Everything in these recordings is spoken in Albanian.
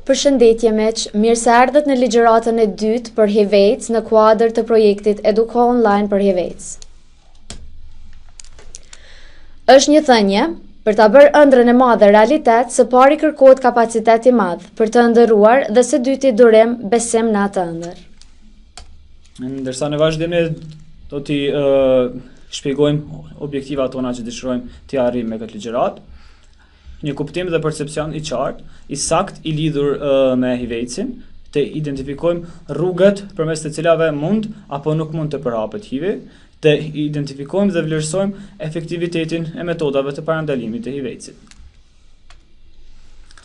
Përshëndetje miq, mirë se ardhët në ligjëratën e dytë për HIV/AIDS në kuadër të projektit Eduko Online për HIV/AIDS. Është një thënie, për ta bërë ëndrrën e madhe realitet, së pari kërkohet kapacitet i madh për të ëndërruar dhe së dyti durim, besim në atë ëndër. Ndërsa në vazhdim ne do t'i shpjegojmë objektivat tona që dëshirojmë t'i arrijmë me këtë ligjëratë. Një kuptim dhe percepcion i qartë, i sakt, i lidhur me HIV/AIDS-in, të identifikojmë rrugët përmes të cilave mund apo nuk mund të përhapet HIV, të identifikojmë dhe vlerësojmë efektivitetin e metodave të parandalimit të HIV/AIDS-it.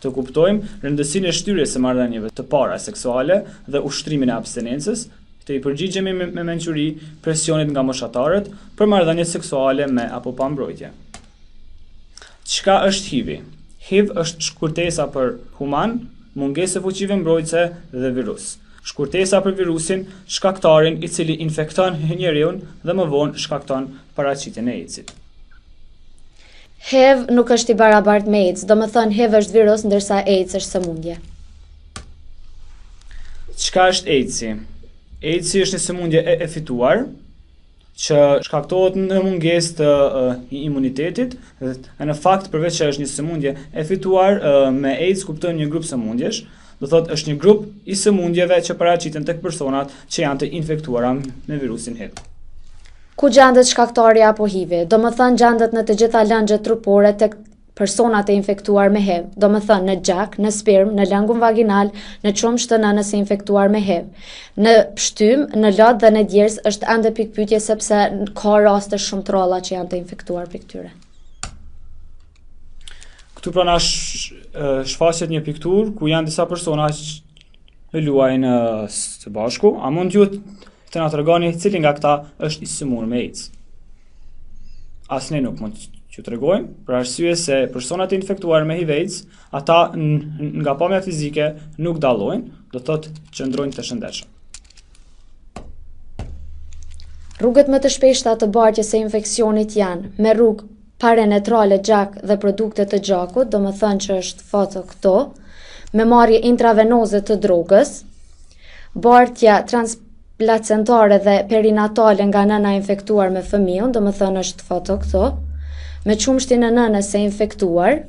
Të kuptojmë rëndësinë e shtyrjes së marrëdhënieve të para seksuale dhe ushtrimin e abstinencës, të i përgjigjemi me mençuri presionit nga moshatarët për marrëdhëniet seksuale me apo pa mbrojtje. Çka është HIV? HIV është shkurtesa për human, mungesë e fuqive mbrojtëse dhe virus. Shkurtesa për virusin, shkaktarin i cili infekton njeriu dhe më vonë shkakton paraqitjen e AIDS-it. HIV nuk është i barabartë me AIDS, domethënë HIV është virus ndërsa AIDS është sëmundje. Çka është AIDS-i? AIDS-i është një sëmundje e fituar, që shkaktohet në mungesë të imunitetit, dhe në fakt përveç që është një sëmundje e fituar, me AIDS kuptojmë një grup sëmundjesh, do thotë është një grup i sëmundjeve që paraqiten tek personat që janë të infektuara me virusin HIV. Ku gjendet shkaktari apo HIV? Domethënë gjendet në të gjitha lëngjet trupore tek personat e infektuar me HIV, domethënë në gjak, në sperm, në lëngun vaginal, në qumsht të nënës e infektuar me HIV. Në pshtym, në lot dhe në djers është ende pikpyetje sepse ka raste shumë të rralla që janë të infektuar për këtyre. Këtu pra na shfaqet një pikturë ku janë disa persona që luajnë së bashku, a mund ju të na tregoni cili nga këta është i sëmurë me AIDS? Asnjë nuk mund që tregojmë, për arsye se personat e infektuar me HIV/AIDS, ata nga pamja fizike nuk dallojnë, do thotë qëndrojnë të shëndetshëm. Rrugët më të shpeshta të bartjes së infeksionit janë me rrugë parenetrale gjak dhe produkte të gjakut, domethënë që është foto këto, me marrje intravenoze të drogës, bartja transplacentare dhe perinatale nga nëna infektuar me fëmijën, domethënë është foto këto, me qumshtin e nënës së infektuar,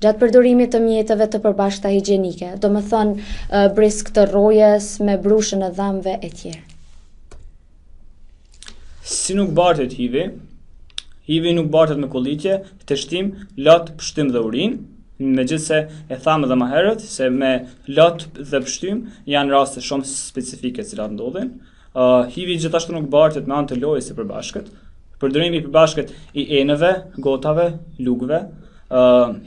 gjatë përdorimit të mjeteve të përbashkëta higjienike, domethënë brisk të rrojes, me brushën e dhëmbëve e tjerë. Si nuk bartet HIV? HIV nuk bartet me kollitje, teshtim, lot, pshtym dhe urinë, megjithse e thamë edhe më herët se me lot dhe pshtym janë raste shumë specifike të cilat ndodhin. HIV gjithashtu nuk bartet me anë të lojës së përbashkët. Përdorimi i përbashkët i enëve, gotave, lugëve.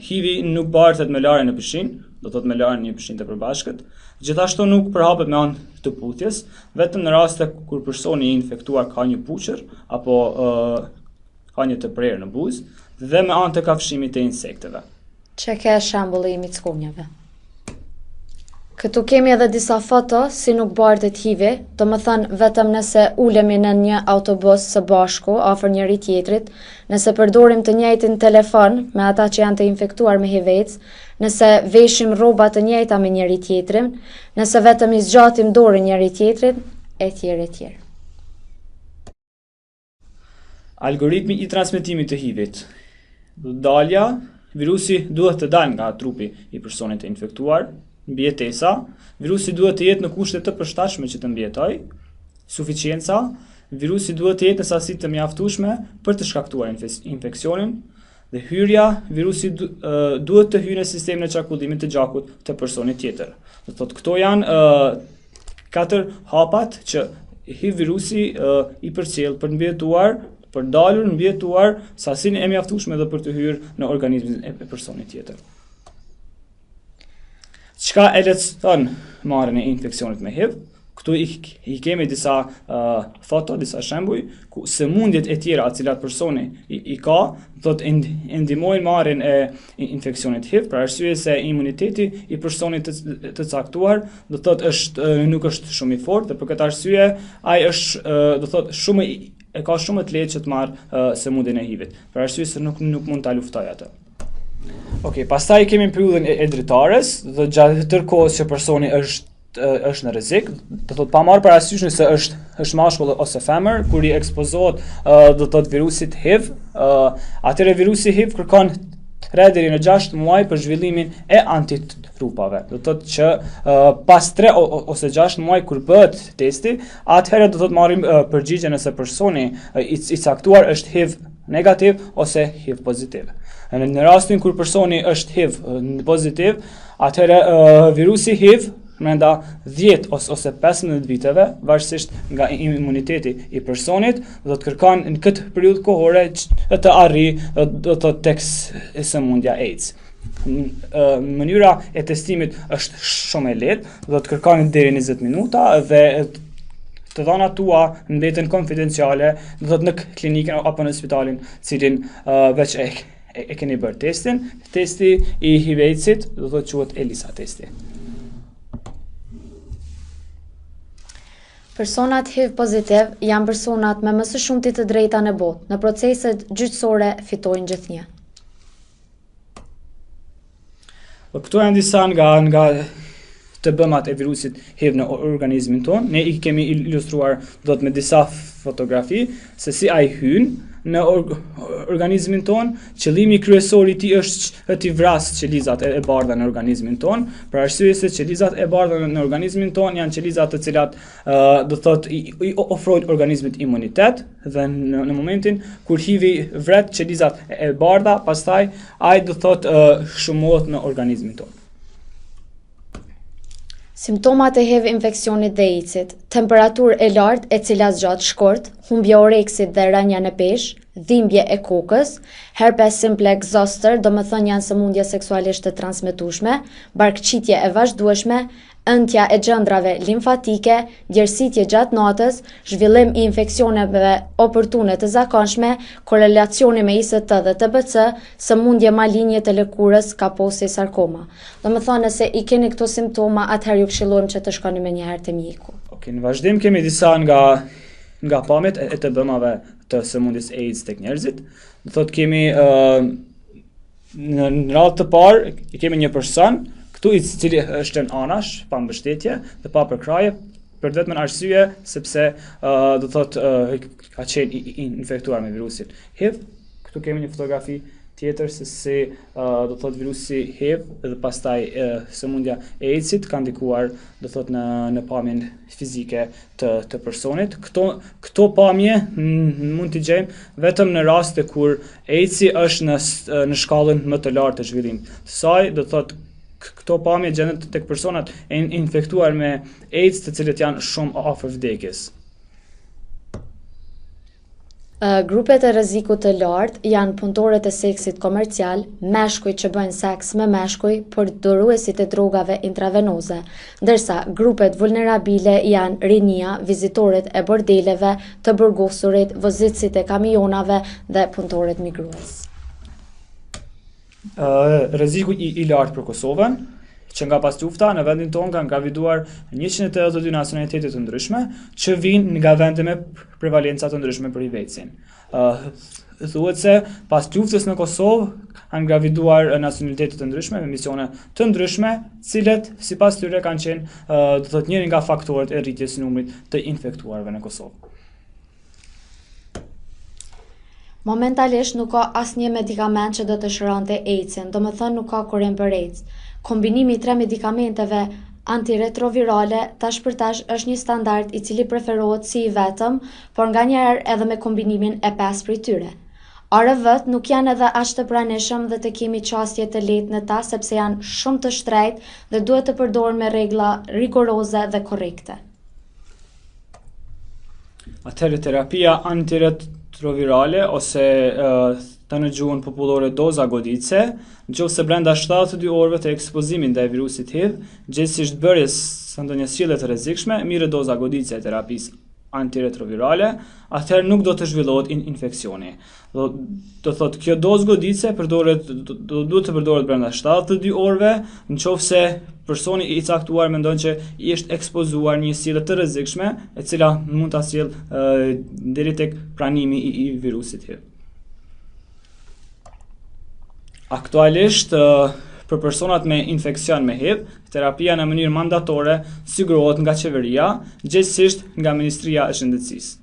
HIV nuk bartet me larjen në pishin, do thotë me larjen në një pishin të përbashkët. Gjithashtu nuk përhapet me anë të puthjes, vetëm në raste kur personi i infektuar ka një puçër apo ka një të prerë në buzë dhe me anë të kafshimit të insekteve. Që ke shembulli i mickunjave. Këtu kemi edhe disa foto si nuk bartet HIV, domethënë vetëm nëse ulemi në një autobus së bashku afër njëri tjetrit, nëse përdorim të njëjtin telefon me ata që janë të infektuar me HIV/AIDS, nëse veshim rroba të njëjta me njëri tjetrin, nëse vetëm i zgjatim dorën njëri tjetrit, etj. etj. Algoritmi i transmetimit të HIV-it. Dalja, virusi duhet të dalë nga trupi i personit të infektuar. Mbijetesa, virusi duhet të jetë në kushte të përshtatshme që të mbijetojë. Suficienca, virusi duhet të jetë në sasi të mjaftueshme për të shkaktuar infeksionin. Dhe hyrja, virusi duhet të hyjë në sistemin e qarkullimit të gjakut të personit tjetër. Do thotë këto janë 4 hapat që HIV virusi i përcjell për të mbijetuar, për dalur mbijetuar sasinë e mjaftueshme dhe për të hyrë në organizmin e personit tjetër. Çka e lehtëson marrjen e infeksionit me HIV? Këtu i kemi disa foto, disa shembuj, ku sëmundjet e tjera të cilat personi i ka, thotë ndihmojnë marrjen e infeksionit HIV, për arsye se imuniteti i personit të caktuar, do thotë nuk është shumë i fortë dhe për këtë arsye ai është do thotë ka shumë të lehtë që të marrë sëmundjen e HIV-it, për arsye se nuk mund ta luftojë atë. Okej, pastaj kemi periudhën e dritares, dhe gjatë tërë kohës që personi është në rrezik, do thotë pa marrë parasysh nëse është mashkull ose femër, kur i ekspozohet do thotë virusit HIV, atëherë virusi HIV kërkon 3 deri në 6 muaj për zhvillimin e antitrupave. Do thotë që pas 3 ose 6 muaj kur bëhet testi, atëherë do thotë marrim përgjigje nëse personi i caktuar është HIV negativ ose HIV pozitiv. Në rastin kur personi është HIV pozitiv, atëherë virusi HIV brenda 10 ose 15 viteve, varësisht nga imuniteti i personit, do të kërkon në këtë periudhë kohore që të arrijë do të tek sëmundja AIDS. Mënyra e testimit është shumë e lehtë, do të kërkon deri 20 minuta dhe të dhënat tua mbeten konfidenciale, do të në klinikën apo në spitalin cilin veç e keni bërë testin. Testi i HIV-AIDS-it do të quhet ELISA testi. Personat HIV pozitiv janë personat me më së shumti të drejta në botë. Në proceset gjyqësore fitojnë gjithnjë. Këto janë disa nga të bëmat e virusit HIV në organizmin tonë. Ne i kemi ilustruar do të me disa fotografi se si ai hyn në organizmin tonë. Qëllimi kryesor i tij është të vrasë qelizat e bardha në organizmin tonë, për arsye se qelizat e bardha në organizmin tonë janë qelizat të cilat do thotë i ofrojnë organizmit imunitet, dhe në momentin kur HIV-i vret qelizat e bardha, pastaj ai do thotë shumohet në organizmin tonë. Simptomat e HIV infeksionit dhe AIDS-it: temperaturë e lartë e cila zgjat shkurt, humbje oreksit dhe rënja në peshë, dhimbje e kokës, herpes simplex zoster, do më thënë janë sëmundje seksualisht të transmetueshme, barkëqitje e vazhdueshme, ëndja e gjendrave limfatike, djersitje gjatë natës, zhvillim i infeksioneve oportune të zakonshme, korelacioni me IST dhe TBC, sëmundje malinje të lëkurës, kaposi, sarkoma. Do më thonë nëse i keni këto simptoma, atëherë ju këshillojmë që të shkoni me njëherë te mjeku. Okej, në vazhdim kemi disa nga pamjet e të bëmave të sëmundjes AIDS tek njerëzit. Do thotë kemi në radhë të parë kemi një person këtu i cili është në anash, pa mbështetje dhe pa përkraje, për vetëm arsye sepse do thotë ka qenë infektuar me virusin HIV. Këtu kemi një fotografi tjetër se si do thotë virusi HIV dhe pastaj sëmundja e AIDS-it ka ndikuar do thotë në pamjen fizike të personit. Këto pamje mund t'i gjejmë vetëm në raste kur AIDS-i është në shkallën më të lartë të zhvillimit të saj, do thotë këto pamje gjendet tek personat e infektuar me AIDS të cilët janë shumë afër vdekjes. Grupet e rrezikut të lartë janë punëtorët e seksit komercial, meshkujt që bëjnë seks me meshkuj, përdoruesit e drogave intravenoze, ndërsa grupet vulnerabile janë rinia, vizitorët e bordeleve, të burgosurit, vozitësit e kamionave dhe punëtorët migrues. Rreziku i lartë për Kosovën, që nga pas lufta në vendin tonë kanë graviduar 182 nacionalitete të ndryshme që vinë nga vende me prevalenca të ndryshme për HIV-sin. Thuhet se pas luftës në Kosovë kanë graviduar nacionalitete të ndryshme me misione të ndryshme, cilët sipas tyre kanë qenë do thotë njëri nga faktorët e rritjes së numrit të infektuarve në Kosovë. Momentalisht nuk ka asnjë medikament që do të shëronte AIDS-in, do më thënë nuk ka kurim për AIDS. Kombinimi i 3 medikamenteve antiretrovirale tash për tash është një standard i cili preferohet si i vetëm, por nganjëherë edhe me kombinimin e 5 prej tyre. ARV-t nuk janë edhe aq të pranishëm dhe të kemi qasje të lehtë në ta sepse janë shumë të shtrejtë dhe duhet të përdoren me rregulla rigoroze dhe korrekte. Atëherë terapia antiretrovirale ose të në gjuhën popullore doza godice, nëse brenda 72 orëve të ekspozimit ndaj virusit HIV, gjithsesi bërjes së ndonjë sjellje të rrezikshme, mirë doza godice e terapisë antiretrovirale, atëherë nuk do të zhvillohet infeksioni. Do thotë kjo dozë godice duhet të përdoret brenda 72 orëve, nëse personi i caktuar mendon që i është ekspozuar një sjellje të rrezikshme, e cila mund ta sjellë deri tek pranimi i virusit HIV. Aktualisht, për personat me infekcion me HIV, terapia në mënyrë mandatore sigurohet nga qeveria, gjithsesi nga Ministria e Shëndetësisë.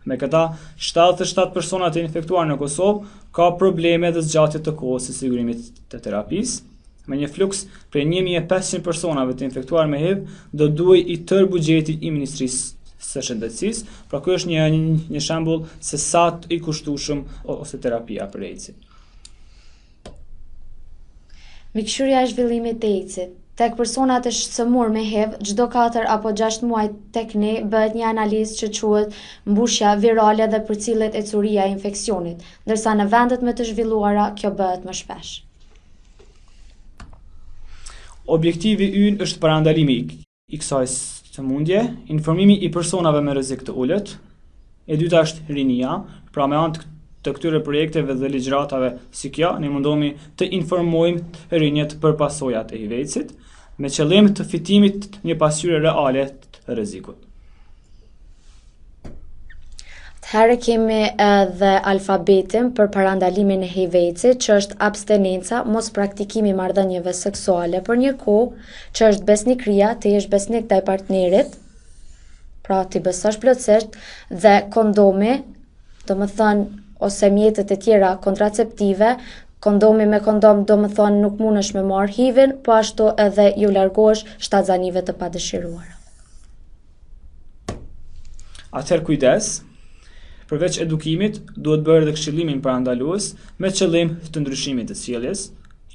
Me këta, 77 personat e infektuar në Kosovë ka probleme dhe zgjatje të kohës së sigurimit të terapisë. Me një fluks prej 1500 personave të infektuar me HIV do duhej i tërë buxheti i Ministrisë së Shëndetësisë, pra ky është një shembull se sa i kushtueshëm ose terapia për AIDS-in. Mikëshyria e zhvillimit të AIDS-it. Tek personat e shëmur me HIV, çdo 4 apo 6 muaj tek ne bëhet një analizë që quhet mbushja virale dhe përcillet ecuria e infeksionit, ndërsa në vendet më të zhvilluara kjo bëhet më shpesh. Objektivi ynë është parandalimi i kësaj sëmundje, informimi i personave me rrezik të ulët. E dyta është rinia, pra me anë të këtyre projekteve dhe ligjëratave si kjo, ne mundohemi të informojmë rinjët për pasojat e HIV-sit, me qëllim të fitimit një pasqyrë reale të rrezikut. Herë kemi edhe alfabetin për parandalimin e HIV-sit, që është abstinenca, mos praktikimi marrëdhënieve seksuale për një kohë, që është besnikëria, të jesh besnik ndaj partnerit, pra ti besosh plotësisht, dhe kondomi, domethënë ose mjetet e tjera kontraceptive. Kondomi me kondom domethënë nuk mundesh me marr HIV-in, po ashtu edhe ju largohesh shtatzanive të padëshiruara. Atëherë kujdes. Përveç edukimit, duhet bërë dhe këshillimin parandalues me qëllim të ndryshimit të sjelljes.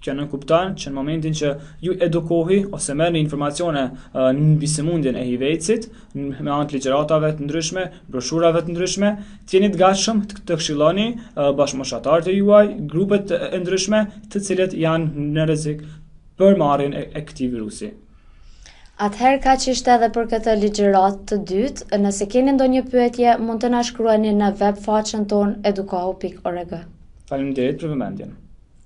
Kjo nënkupton që në momentin që ju edukohi ose merrni informacione mbi sëmundjen e HIV-sit, me anë të ligjëratave të ndryshme, broshurave të ndryshme, të jeni të gatshëm të këshilloni bashkëmoshatarët e juaj, grupet e ndryshme, të cilët janë në rrezik për marrjen e këtij virusi. Atëherë kaq ishte edhe për këtë ligjërat të dytë. Nëse keni ndonjë pyetje, mund të na shkruani në web faqen tonë edukau.org. Faleminderit për vëmendjen.